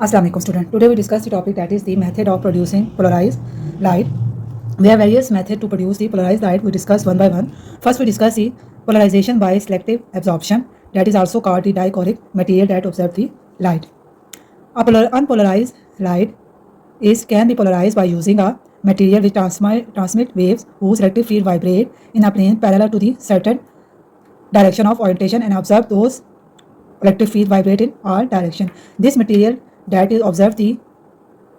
Assalamu alaikum student. Today we discuss the topic that is the method of producing polarized light. We have various methods to produce the polarized light. We discuss one by one. First we discuss the polarization by selective absorption, that is also called the dichroic material that absorbs the light. A unpolarized light can be polarized by using a material which transmit waves whose electric field vibrate in a plane parallel to the certain direction of orientation and observe those electric field vibrate in all direction. This material that is observe the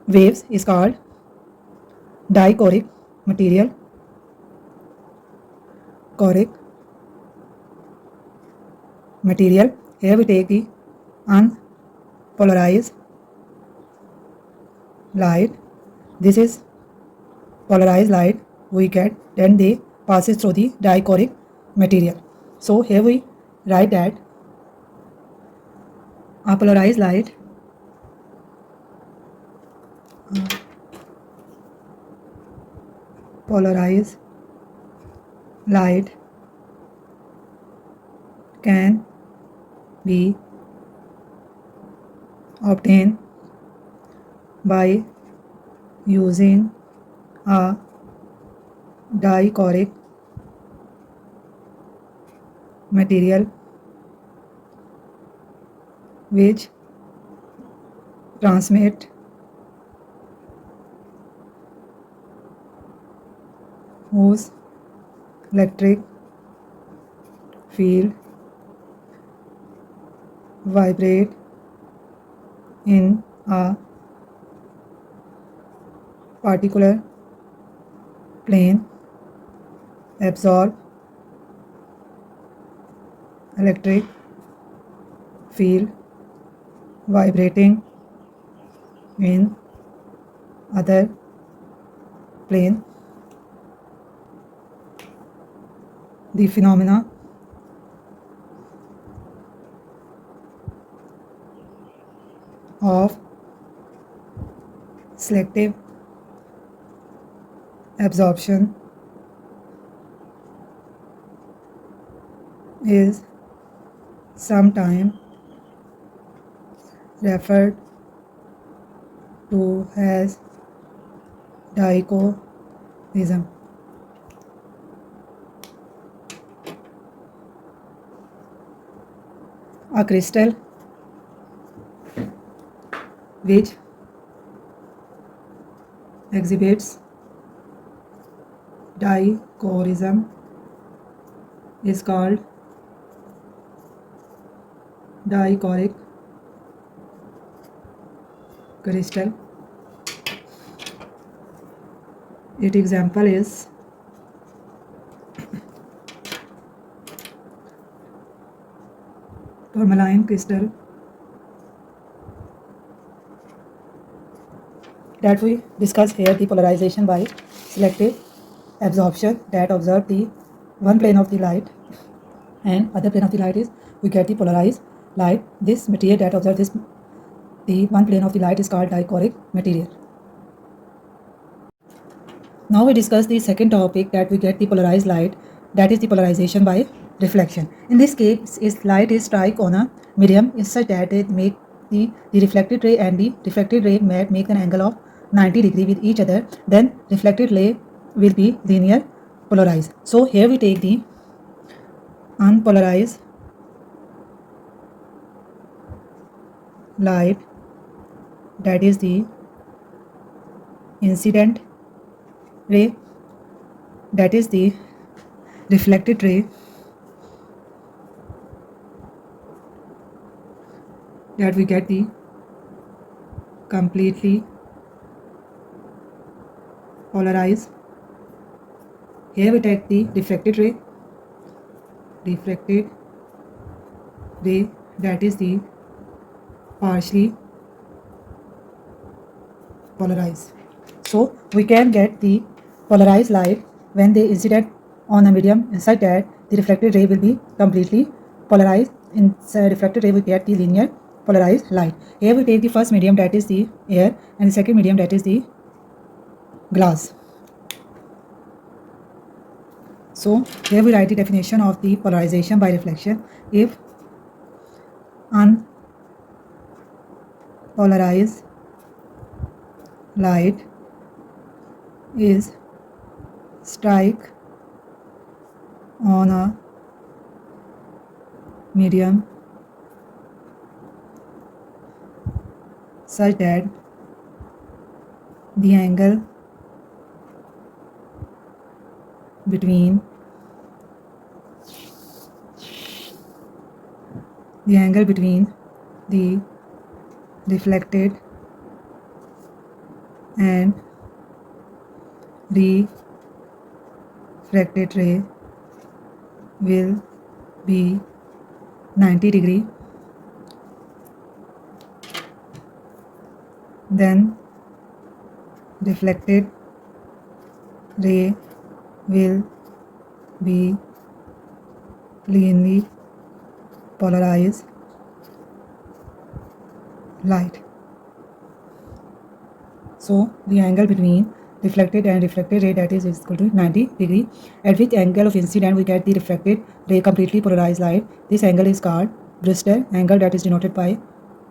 waves is called dichroic material. Choric material. Here we take the unpolarized light. This is polarized light we get, then they passes through the dichroic material. So here we write that a polarized light can be obtained by using a dichroic material which transmit whose electric field vibrate in a particular plane, absorb electric field vibrating in other plane. The phenomena of selective absorption is sometimes referred to as dichroism. A crystal which exhibits dichroism is called dichroic crystal. Its example is tourmaline crystal that we discuss here. The polarization by selective absorption that observe the one plane of the light and other plane of the light is we get the polarized light. This material that observe this the one plane of the light is called dichroic material. Now we discuss the second topic that we get the polarized light, that is the polarization by reflection. In this case, is light is strike on a medium is such that it make the reflected ray and the reflected ray make an angle of 90 degree with each other. Then reflected ray will be linear polarized. So here we take the unpolarized light, that is the incident ray, that is the reflected ray, that we get the completely polarized. Here we take the refracted ray, that is the partially polarized. So we can get the polarized light when they incident on a medium inside that the reflected ray will be completely polarized. In refracted ray we get the linear polarized light. Here we take the first medium, that is the air, and the second medium, that is the glass. So here we write the definition of the polarization by reflection. If polarized light is strike on a medium such that the angle between the reflected and refracted ray will be 90 degree. Then reflected ray will be cleanly polarized light. So the angle between reflected and refracted ray, that is equal to 90 degree, at which angle of incident we get the refracted ray completely polarized light. This angle is called Brewster angle, that is denoted by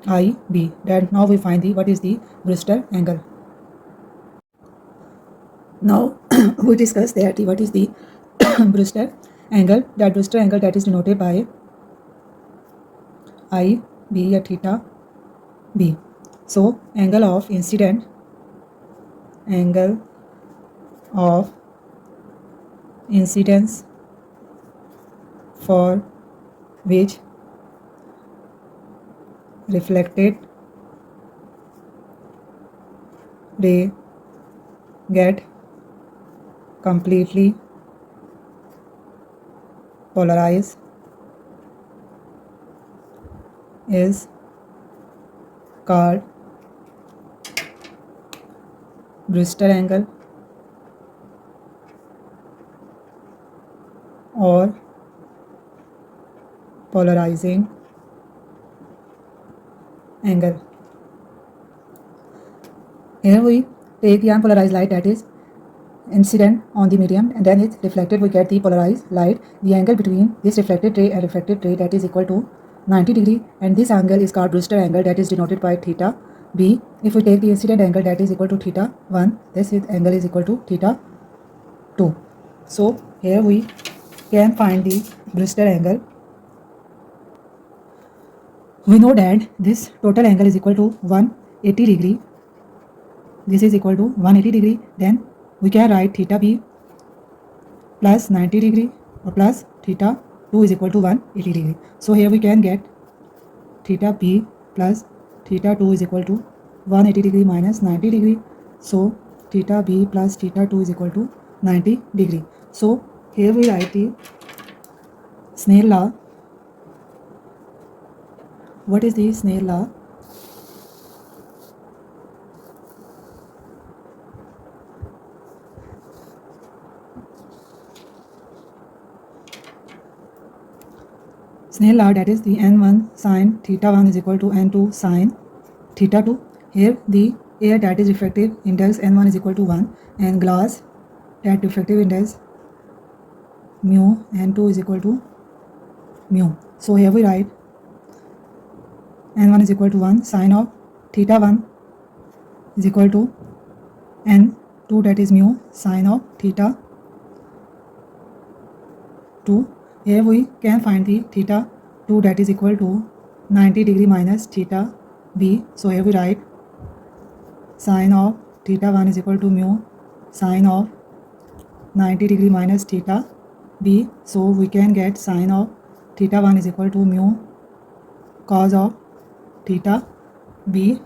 IB. Then now we find what is the Brewster angle. Now we discuss that what is the Brewster angle. That Brewster angle, that is denoted by IB or theta B. So angle of incidence for which reflected ray get completely polarized is called Brewster angle or polarizing angle. Here we take the unpolarized light, that is incident on the medium, and then it's reflected, we get the polarized light. The angle between this reflected ray and refracted ray, that is equal to 90 degree, and this angle is called Brewster angle, that is denoted by theta B. If we take the incident angle, that is equal to theta 1, this angle is equal to theta 2. So here we can find the Brewster angle. We know that this total angle is equal to 180 degree. This is equal to 180 degree. Then we can write theta B plus 90 degree or plus theta 2 is equal to 180 degree. So here we can get theta B plus theta 2 is equal to 180 degree minus 90 degree. So theta B plus theta 2 is equal to 90 degree. So here we write the Snell law. What is the Snell law? Snell law, that is the n1 sine theta 1 is equal to n2 sine theta 2. Here the air, that is refractive index n1 is equal to 1, and glass, that refractive index mu n2 is equal to mu. So here we write n1 is equal to 1, sine of theta 1 is equal to n2, that is mu sine of theta 2. Here we can find the theta 2, that is equal to 90 degree minus theta B. So here we write sine of theta 1 is equal to mu sine of 90 degree minus theta B. So we can get sine of theta 1 is equal to mu cos of theta B.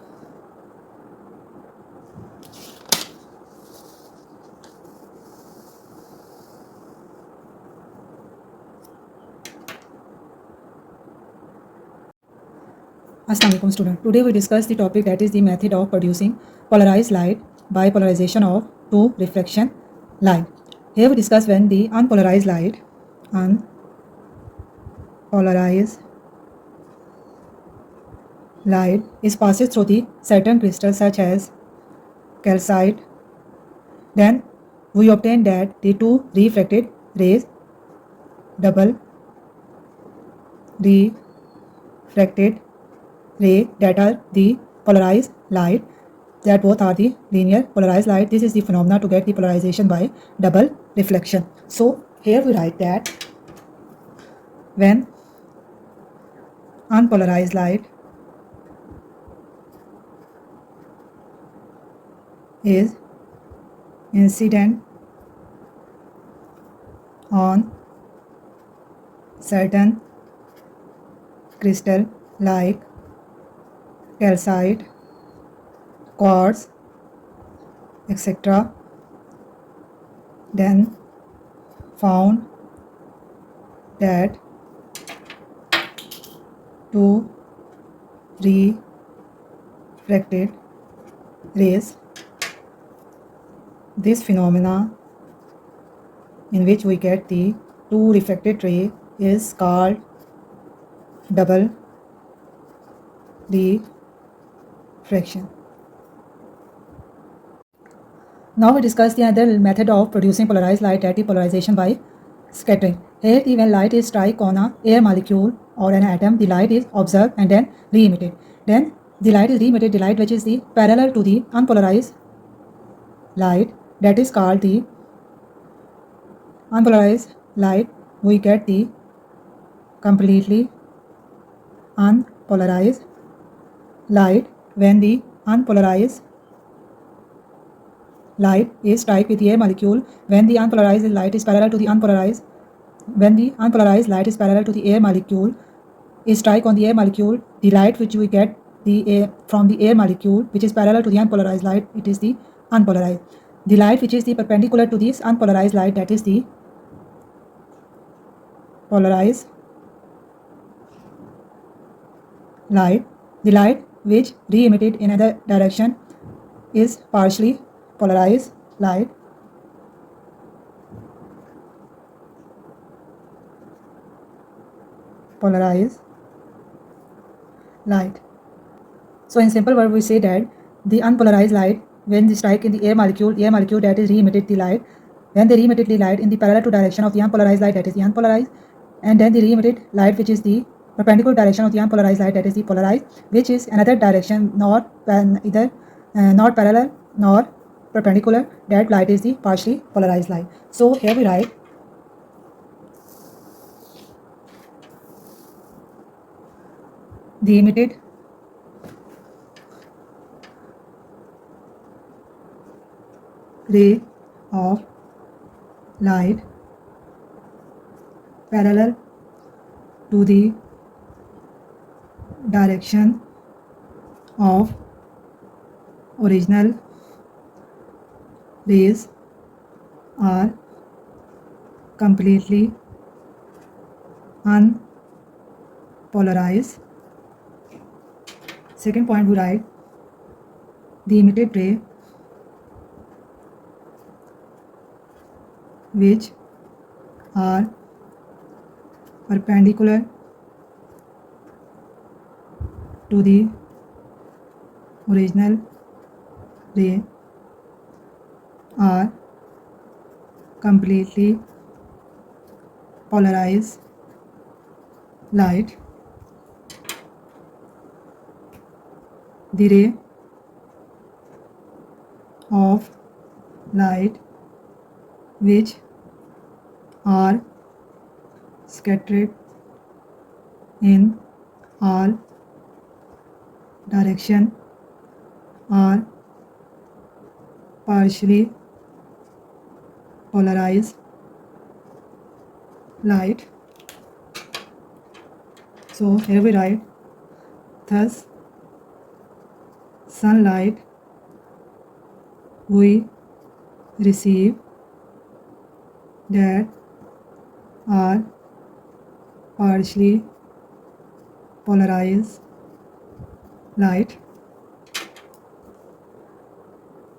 Assalamualaikum student. Today we discuss the topic, that is the method of producing polarized light by polarization of two reflection light. Here we discuss when the unpolarized light is passes through the certain crystals such as calcite, then we obtain that the two refracted rays, double refracted ray, that are the polarized light, that both are the linear polarized light. This is the phenomena to get the polarization by double reflection. So here we write that when unpolarized light is incident on certain crystal like calcite, quartz, etc., then found that two refracted rays, this phenomena in which we get the two refracted ray is called double diffraction. Now we discuss the other method of producing polarized light, that is polarization by scattering. Here, when light is strike on a air molecule or an atom, the light is observed and then re-emitted. Then the light is re-emitted, the light which is the parallel to the unpolarized light, that is called the unpolarized light. We get the completely unpolarized light when the unpolarized light is strike with the air molecule. When the unpolarized light is parallel to the unpolarized, when the unpolarized light is parallel to the air molecule, is strike on the air molecule, the light which we get the air from the air molecule which is parallel to the unpolarized light, it is the unpolarized. The light which is the perpendicular to this unpolarized light, that is the polarized light. The light which re-emitted in another direction is partially polarized light. Polarized light. So in simple word, we say that the unpolarized light, when they strike in the air molecule that is re-emitted the light, when they re-emitted the light in the parallel to direction of the unpolarized light, that is the unpolarized, and then the re-emitted light which is the perpendicular direction of the unpolarized light, that is the polarized, which is another direction, not either not parallel nor perpendicular, that light is the partially polarized light. So here we write the emitted ray of light parallel to the direction of original rays are completely unpolarized. Second point, we write the emitted ray which are perpendicular to the original ray are completely polarized light. The ray of light which are scattered in all direction are partially polarized light. So here we write, thus sunlight we receive that are partially polarized light.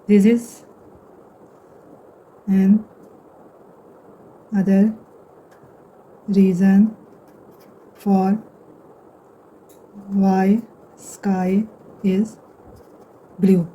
This is an other reason for why sky is blue.